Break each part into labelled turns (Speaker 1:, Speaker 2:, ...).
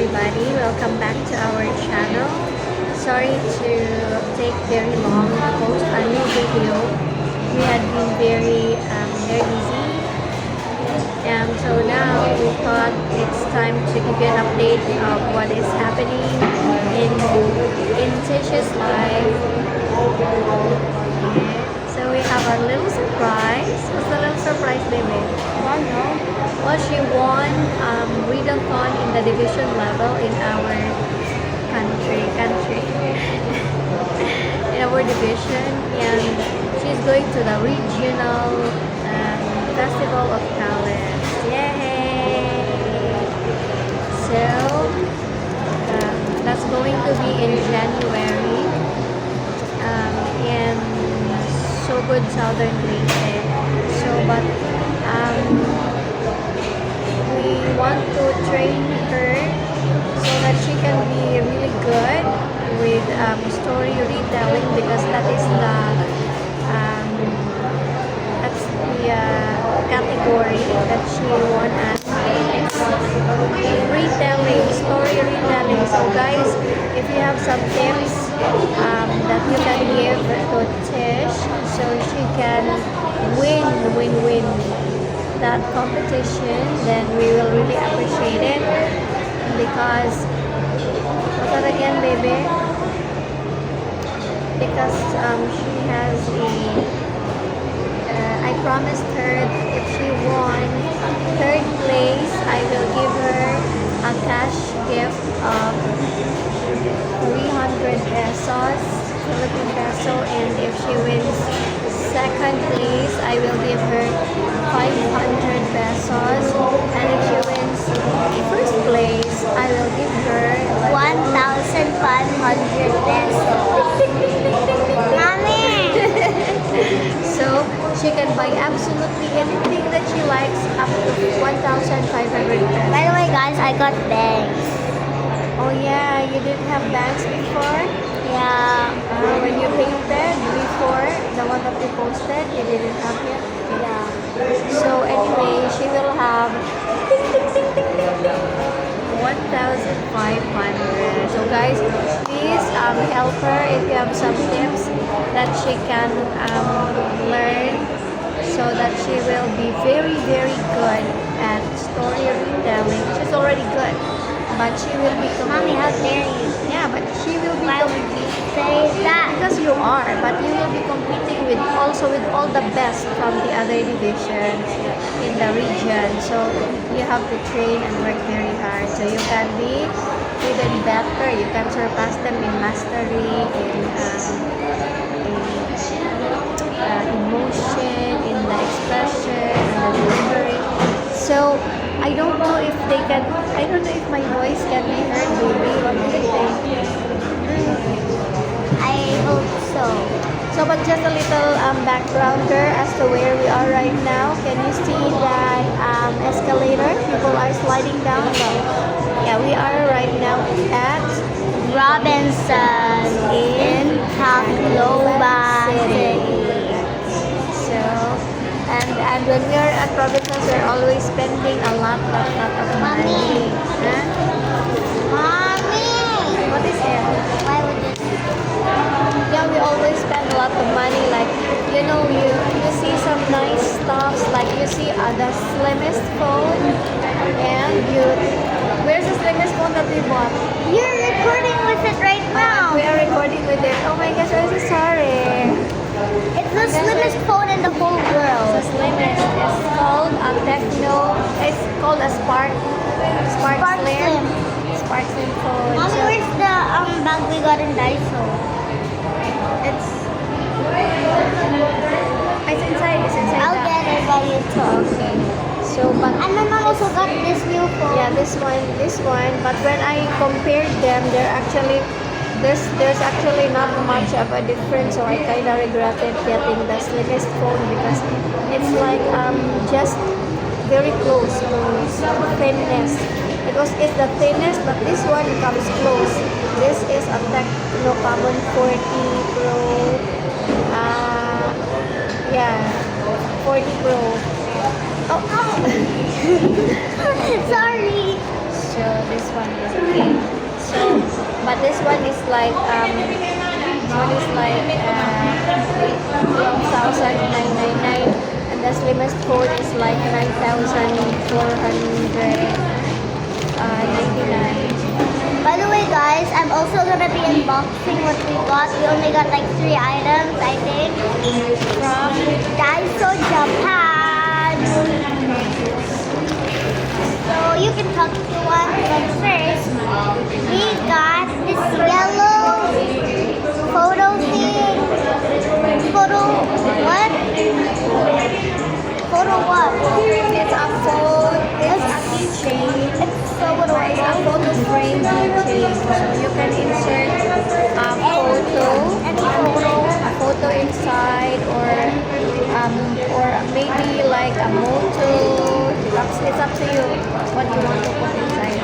Speaker 1: everybody, welcome back to our channel. Sorry to take very long to post a new video. We had been very busy. So now we thought it's time to give you an update of what is happening in Tish's life. So we have a little surprise. What's the little surprise, baby?
Speaker 2: I don't know.
Speaker 1: Well, she won readathon in the division level in our country, in our division, and she's going to the regional festival of talents. Yay! So that's going to be in January in Sogod, Southern Leyte. But we want to train her so that she can be really good with story retelling, because that's the category that she won as. It's retelling, story retelling. So guys, if you have some tips that you can give to Tish so she can win that competition, then we will really appreciate it, because what's that again, baby? Because she has I promised her if she won third place, I will give her a cash gift of 300 pesos, Philippine peso, and if she wins second place, I will give her 500 pesos, and if she wins first place, I will give her
Speaker 2: 1,500 pesos. Mommy!
Speaker 1: So she can buy absolutely anything that she likes up to 1,500 pesos.
Speaker 2: By the way, guys, I got bags.
Speaker 1: Oh yeah, you didn't have bags before?
Speaker 2: Yeah.
Speaker 1: When you painted before, the one that you posted, you didn't have yet?
Speaker 2: Yeah.
Speaker 1: So anyway, she will have 1,500. So guys, please help her if you have some tips that she can learn, so that she will be very good at story retelling. She's already good, but she will be
Speaker 2: Mommy, how dare you?
Speaker 1: yeah, but she will be
Speaker 2: Why would you say that?
Speaker 1: because you are, but you will be competing with all the best from the other divisions in the region. So you have to train and work very hard so you can be even better. You can surpass them in mastery, in emotion, in the expression, and the delivery. So I don't know if they can. I don't know if my voice can be heard, baby. What do you think?
Speaker 2: I hope so.
Speaker 1: So, but just a little backgrounder as to where we are right now. Can you see that escalator? People are sliding down. No. Yeah, we are right now at
Speaker 2: Robinson in Tacloban City.
Speaker 1: So, and when we are at Robinson, we're always spending a lot of money. Huh?
Speaker 2: Mommy!
Speaker 1: What is it?
Speaker 2: Why would you?
Speaker 1: Yeah, we always spend a lot of money. Like, you see some nice stuffs. Like you see the slimmest phone, and where's the slimmest phone that we bought?
Speaker 2: You're recording with it right now.
Speaker 1: We are recording with it. Oh my gosh, I'm so sorry.
Speaker 2: It's the slimmest phone in the whole
Speaker 1: The
Speaker 2: world.
Speaker 1: slimmest. It's called a Techno. It's called a Spark
Speaker 2: Spark
Speaker 1: Slim.
Speaker 2: Slim.
Speaker 1: Spark Slim phone.
Speaker 2: Mommy,
Speaker 1: So,
Speaker 2: where's the bag we got in Daiso?
Speaker 1: it's inside. It's inside.
Speaker 2: I'll get it while you talk.
Speaker 1: Okay. So, but
Speaker 2: And my mom also got this new phone.
Speaker 1: yeah, this one. But when I compared them, there's actually not much of a difference. So I kind of regretted getting the slimmest phone, because it's like just very close to thinness. It's the thinnest, but this one comes close. This is a Tecno Camon 40 Pro. Yeah, 40 Pro. Oh.
Speaker 2: Sorry.
Speaker 1: So this one is okay. So, but this one is like 12,999, and the slimmest phone is like 9,499.
Speaker 2: By the way, guys, I'm also gonna be unboxing what we got. We only got like 3 items, I think, from Daiso Japan. So you can talk to one, but first we got this yellow photo thing. Photo what? Photo what?
Speaker 1: It's a phone. It's a keychain.
Speaker 2: It's so
Speaker 1: It's a
Speaker 2: adorable.
Speaker 1: photo frame keychain. So you can insert a photo inside, or maybe like a motto. It's up to you what you want to put inside.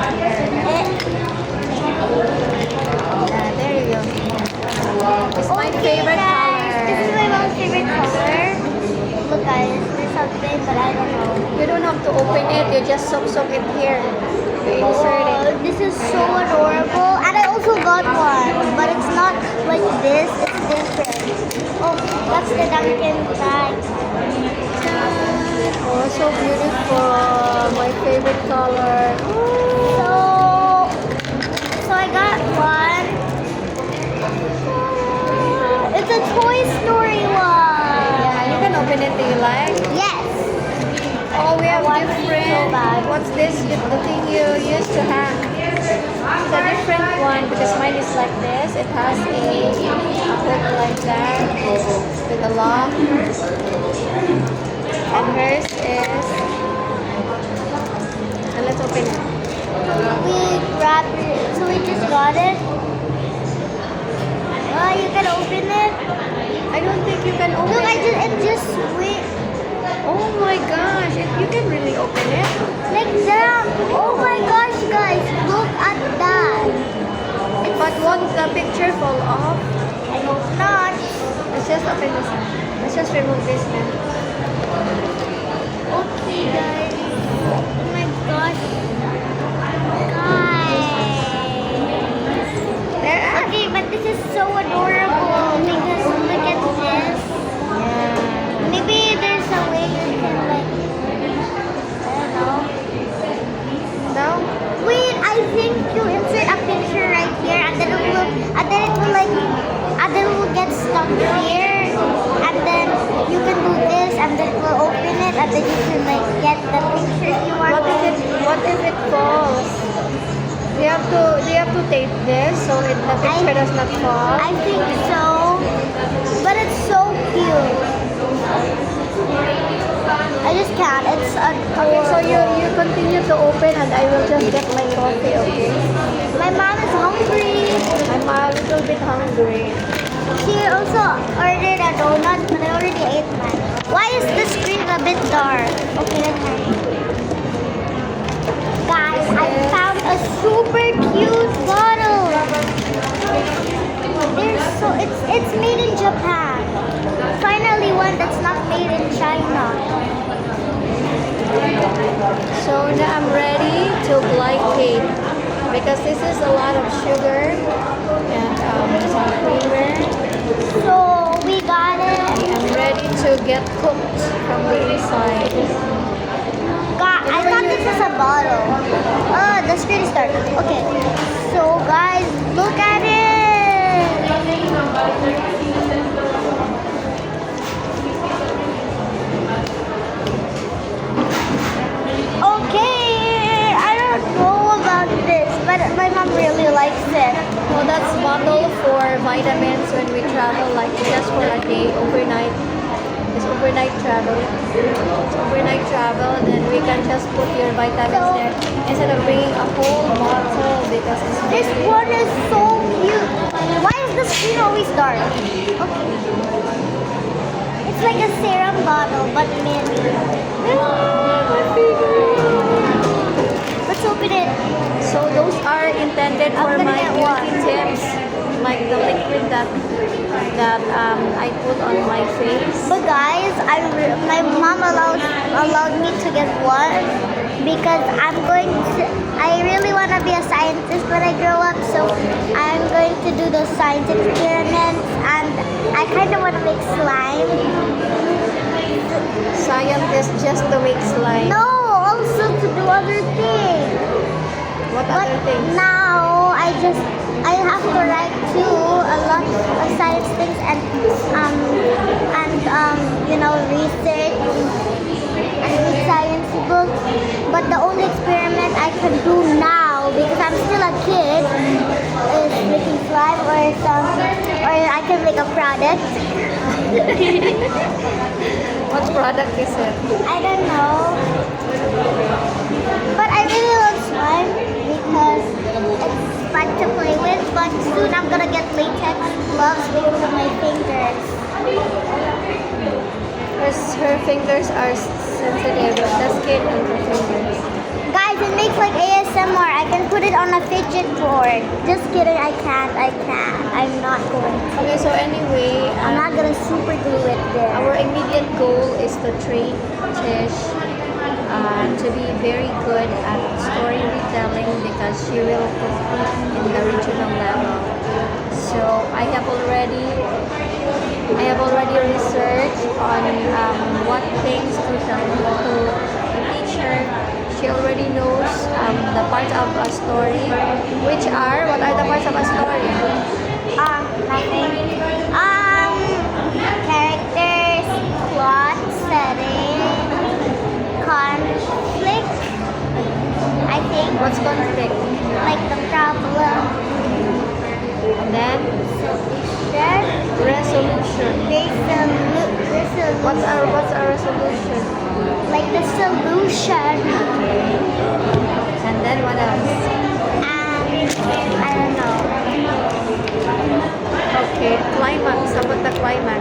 Speaker 1: There you go. It's my
Speaker 2: Okay,
Speaker 1: favorite
Speaker 2: guys, this is
Speaker 1: color.
Speaker 2: my mom's favorite color. Look, guys, there's something, but I don't know.
Speaker 1: You don't have to open it. You just soak it here. You insert it.
Speaker 2: Oh, this is so adorable. And I also got one, but it's not like this. It's different. Oh, that's the Dunkin' bag.
Speaker 1: Oh, so beautiful. My favorite color.
Speaker 2: So I got one. It's a Toy Story one.
Speaker 1: Yeah, you can open it. Do you like?
Speaker 2: Yes.
Speaker 1: Oh, we have
Speaker 2: I want it so
Speaker 1: different.
Speaker 2: bad.
Speaker 1: What's this? The thing you used to hang. It's a different one because mine is like this. It has a hook like that with a lock. And hers is. And let's open it.
Speaker 2: We grabbed it. So we just got it. Oh, you can open it.
Speaker 1: I don't think you can open
Speaker 2: Look,
Speaker 1: it.
Speaker 2: it just wait.
Speaker 1: Oh my gosh! You can really open it.
Speaker 2: Like that. Oh my gosh, guys. Look at that.
Speaker 1: But won't the picture fall off?
Speaker 2: I hope not.
Speaker 1: Let's just open this. Let's just remove this now.
Speaker 2: Okay, guys. Oh my gosh. Guys.
Speaker 1: There.
Speaker 2: Okay, but this is so adorable because look at this.
Speaker 1: Yeah.
Speaker 2: Maybe there's a way you can like, I don't know.
Speaker 1: No?
Speaker 2: Wait, I think you insert a picture right here and then it will get stuck here, and then you can do this and then it will open it and then you can like get the picture if you want.
Speaker 1: What if it falls? Do you have to tape this so the picture does not fall?
Speaker 2: I think so, but it's so cute. I just can't. It's
Speaker 1: Okay, so
Speaker 2: adorable.
Speaker 1: you continue to open and I will just get my coffee, okay?
Speaker 2: My mom is hungry.
Speaker 1: I'm a little bit hungry.
Speaker 2: She also ordered a donut, but I already ate mine. Why is the screen a bit dark? Okay, that's fine. Guys, I found a super cute bottle. It's made in Japan. Finally, one that's not made in China.
Speaker 1: So now I'm ready to glycate because this is a lot of sugar and some creamer.
Speaker 2: So we got it.
Speaker 1: I'm ready to get cooked from the inside.
Speaker 2: I thought this was a bottle. Oh, the screen is dark. Okay. So guys, look at it. Okay, I don't know about this, but my mom really likes it.
Speaker 1: Well, that's bottle for vitamins when we travel, like just for a day, overnight. It's overnight travel. It's overnight travel, then we can just put your vitamins there instead of bringing a whole bottle because it's
Speaker 2: This
Speaker 1: very.
Speaker 2: one is so cute. Why is the screen always dark? Okay. It's like a serum bottle, but mini. Let's open it.
Speaker 1: So those are intended
Speaker 2: I'm
Speaker 1: for
Speaker 2: gonna
Speaker 1: my
Speaker 2: get
Speaker 1: beauty
Speaker 2: one.
Speaker 1: tips, like the liquid that I put on my face.
Speaker 2: But guys, my mom allowed me to get one because I really want to be a those science experiments, and I kind of want to make slime.
Speaker 1: Scientist just to make slime.
Speaker 2: No, also to do other things.
Speaker 1: What
Speaker 2: But
Speaker 1: other things?
Speaker 2: now I have to write too a lot of science things and research and read science books. But the only experiment I can do now, because I'm still a kid, is making slime or I can make a product.
Speaker 1: What product is it?
Speaker 2: I don't know. But I really love slime because it's fun to play with. But soon I'm gonna get latex gloves because of my fingers.
Speaker 1: Her fingers are sensitive. The skin on her fingers.
Speaker 2: Guys, it makes like ASMR. I can put it on a fidget board. Just kidding, I can't. I'm not going to.
Speaker 1: Okay, so anyway,
Speaker 2: I'm not gonna super glue it
Speaker 1: our
Speaker 2: there.
Speaker 1: immediate goal is to train Tish to be very good at story retelling because she will compete in the regional level. So I have already researched on what things to tell to teach her. She already knows the parts of a story, which are what are the parts of a story?
Speaker 2: Nothing. Characters, plot, setting, conflict. I think
Speaker 1: What's conflict?
Speaker 2: like the problem,
Speaker 1: And then
Speaker 2: solution,
Speaker 1: resolution.
Speaker 2: resolution.
Speaker 1: What's a resolution?
Speaker 2: Like the solution.
Speaker 1: And then what else?
Speaker 2: And I don't know.
Speaker 1: Okay, climax. How about the climax?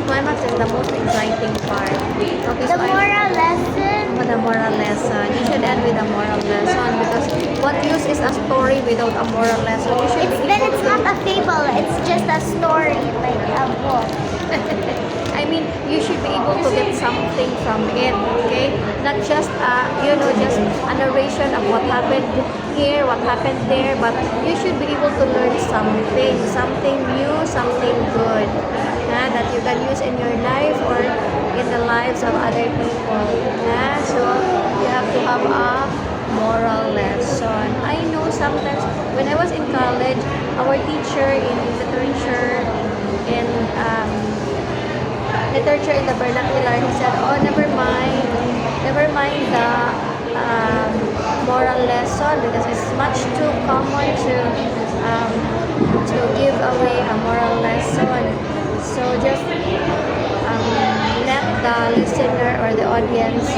Speaker 1: Climax is the most exciting part. Okay,
Speaker 2: The
Speaker 1: so
Speaker 2: moral lesson.
Speaker 1: the moral lesson. You should end with a moral lesson because what use is a story without a moral lesson? You should be able
Speaker 2: It's
Speaker 1: to.
Speaker 2: not a fable. It's just a story, like a book.
Speaker 1: I mean, you should be able to get something from it, okay? Not just, just a narration of what happened here, what happened there, but you should be able to learn something new, something good, that you can use in your life or in the lives of other people. So you have to have a moral lesson. I know sometimes when I was in college, our teacher in literature in the vernacular, he said, "Oh, never mind the moral lesson because it's much too common to give away a moral lesson. So just let the listener or the audience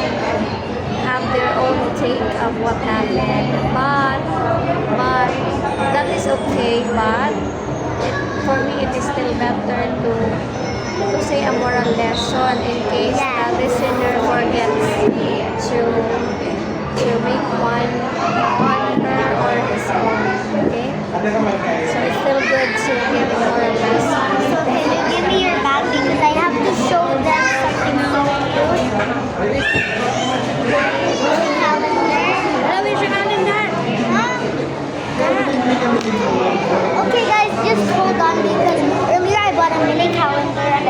Speaker 1: have their own take of what happened. But that is okay. But for me, it is still better to say a moral lesson in case the listener forgets to make one on her or his own. Okay? So it's still good to give a moral lesson.
Speaker 2: So can you give me your bag because I have to show them something so cute. Calendar.
Speaker 1: Hello, is your calendar?
Speaker 2: Okay guys, just hold on because earlier I bought a mini calendar and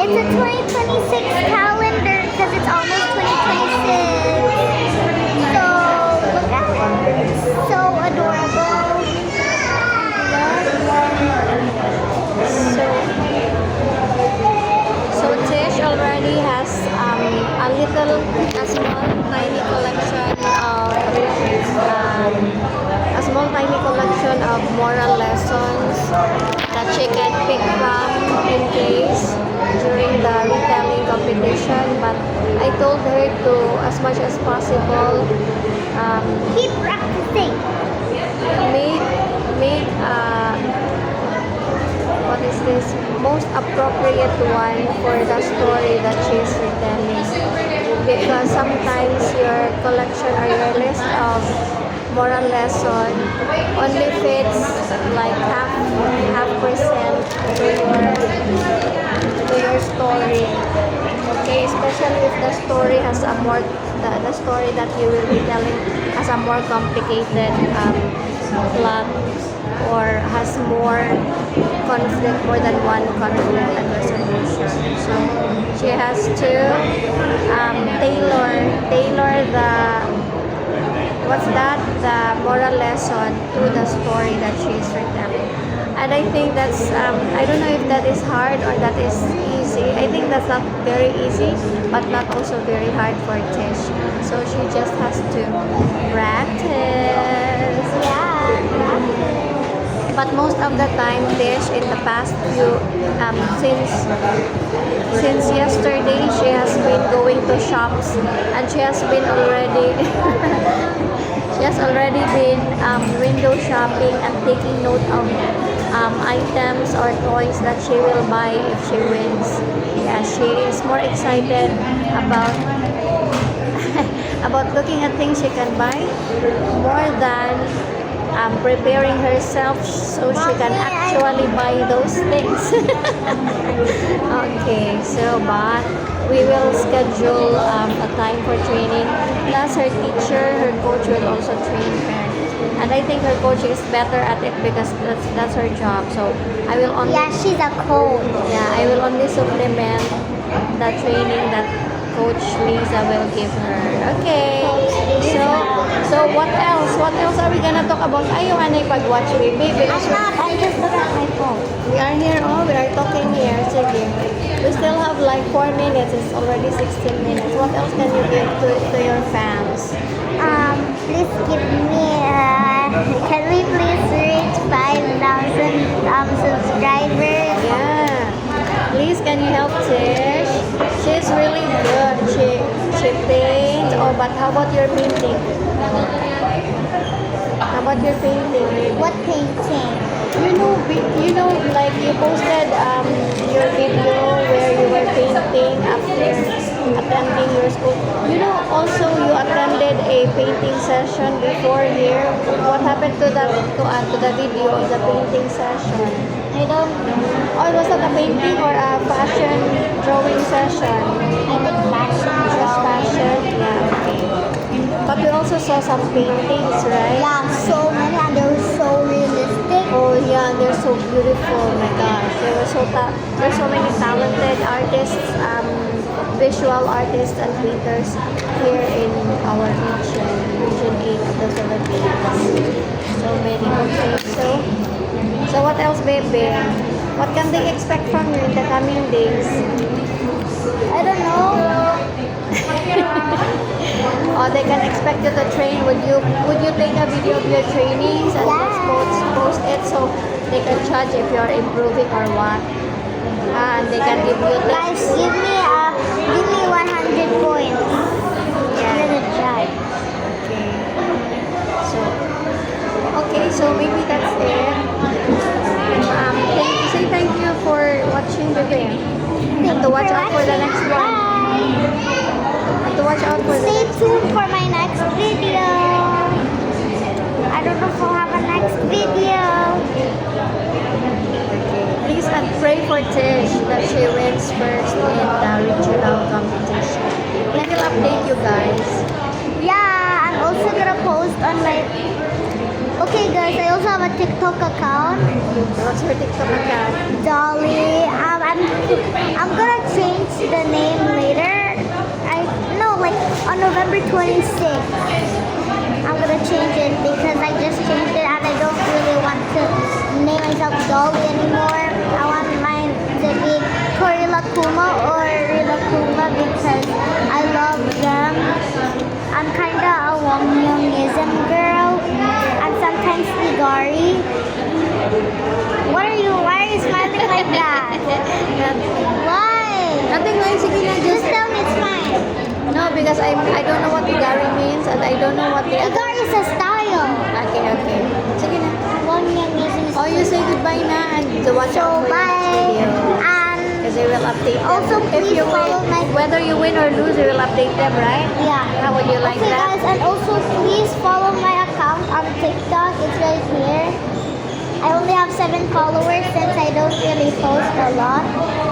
Speaker 2: it's a 2026 calendar because it's almost 2026. So look at it. It's so adorable.
Speaker 1: So Tish already has a small tiny collection of moral lessons that she can pick from in case during the retelling competition. But I told her to, as much as possible,
Speaker 2: Keep practicing.
Speaker 1: make what is this most appropriate one for the story that she's retelling, because sometimes your collection or your list of moral lesson only fits like half percent to your story. Okay, especially if the story has a the story that you will be telling has a more complicated plot or has more conflict, more than one conflict and resolution. So she has to tailor the what's that the moral lesson to the story that she is retelling. And I think that's I don't know if that is hard or that is easy. I think that's not very easy, but not also very hard for Tish. So she just has to practice. But most of the time, Tish, in the past few since yesterday, she has been going to shops and she has been already she has already been window shopping and taking note of items or toys that she will buy if she wins. Yeah, she is more excited about about looking at things she can buy more than preparing herself so she can actually buy those things. Okay, so but we will schedule a time for training. Plus her teacher, her coach will also train her. And I think her coach is better at it because that's her job. So I will only
Speaker 2: she's a coach.
Speaker 1: I will only supplement the training that Coach Lisa will give her. Okay. So what else? What else are we gonna talk about? Ayaw anay pag-watch baby.
Speaker 2: I'm not. I just look at my phone.
Speaker 1: We are here. Oh, we are talking here. Sige. We still have like 4 minutes. It's already 16 minutes. What else can you give to your fans?
Speaker 2: Please give me. Can we please reach 5,000 subscribers?
Speaker 1: Yeah. Please, can you help Tish? She's really good. She paints. Oh, but how about your painting? How about your painting?
Speaker 2: What painting?
Speaker 1: You know, like you posted your video where you were painting after attending your school. You know, also you attended a painting session before here. What happened to the video of the painting session?
Speaker 2: I don't know.
Speaker 1: Or was that a painting or a fashion drawing session?
Speaker 2: I think fashion
Speaker 1: Just
Speaker 2: drawing.
Speaker 1: fashion? Yeah, okay. But we also saw some paintings, right?
Speaker 2: Yeah, so many and they were so realistic.
Speaker 1: Oh yeah, they're so beautiful. Oh my gosh, there's so many talented artists, visual artists and painters here in our region 8 of the Philippines. So many. Okay, so what else, baby? What can they expect from you in the coming days?
Speaker 2: I don't know.
Speaker 1: Or they can expect you to train. Would you take a video of your trainings and just post it so they can judge if you're improving or what? And they can give you
Speaker 2: Guys,
Speaker 1: tips.
Speaker 2: give me 100 points. I'm gonna try.
Speaker 1: So maybe that's it. Thank you for watching the video. And to watch out for the next one. And to watch out for the
Speaker 2: Stay
Speaker 1: next
Speaker 2: tuned for my next video. I don't know if we'll have a next video.
Speaker 1: Please and pray for Tish that she wins first in the regional competition. We will update you guys.
Speaker 2: Yeah, I'm also gonna post on my. Okay, guys, I also have a TikTok account,
Speaker 1: What's your TikTok account?
Speaker 2: Dolly. I'm gonna change the name later. Like on November 26th. I'm gonna change it because I just changed it and I don't really want to name myself Dolly anymore. I want mine to be Corilla Kuma or Rila Kuma because I love them. I'm kinda a Wongyongism girl and sometimes Igari. Why are you smiling like that? Why?
Speaker 1: Nothing like sige na,
Speaker 2: Just tell me it's fine.
Speaker 1: No, because I don't know what Igari means and I don't know what the other.
Speaker 2: Igari is a style.
Speaker 1: Okay. Sige na.
Speaker 2: Wongyongism is
Speaker 1: Oh, you say goodbye na and to watch
Speaker 2: So
Speaker 1: out for the next
Speaker 2: bye.
Speaker 1: video.
Speaker 2: And
Speaker 1: Because they will update them.
Speaker 2: Also,
Speaker 1: If
Speaker 2: please
Speaker 1: you
Speaker 2: follow
Speaker 1: win,
Speaker 2: my.
Speaker 1: whether you win or lose, they will update them, right?
Speaker 2: Yeah.
Speaker 1: How would you like
Speaker 2: Okay,
Speaker 1: that?
Speaker 2: guys, and also please follow my account on TikTok. It's right here. I only have 7 followers since I don't really post a lot.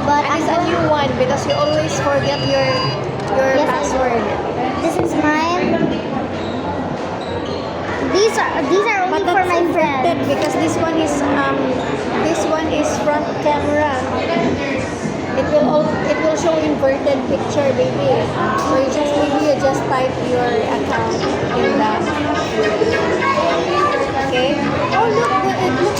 Speaker 2: But
Speaker 1: And
Speaker 2: I'm
Speaker 1: it's a
Speaker 2: going.
Speaker 1: new one because you always forget your
Speaker 2: Yes, I do.
Speaker 1: password.
Speaker 2: This is mine. These are only
Speaker 1: But
Speaker 2: for
Speaker 1: that's
Speaker 2: my
Speaker 1: inverted
Speaker 2: friends.
Speaker 1: because this one is front camera. It will show inverted picture, baby. So you just type your account in that. Okay. Oh look, it looks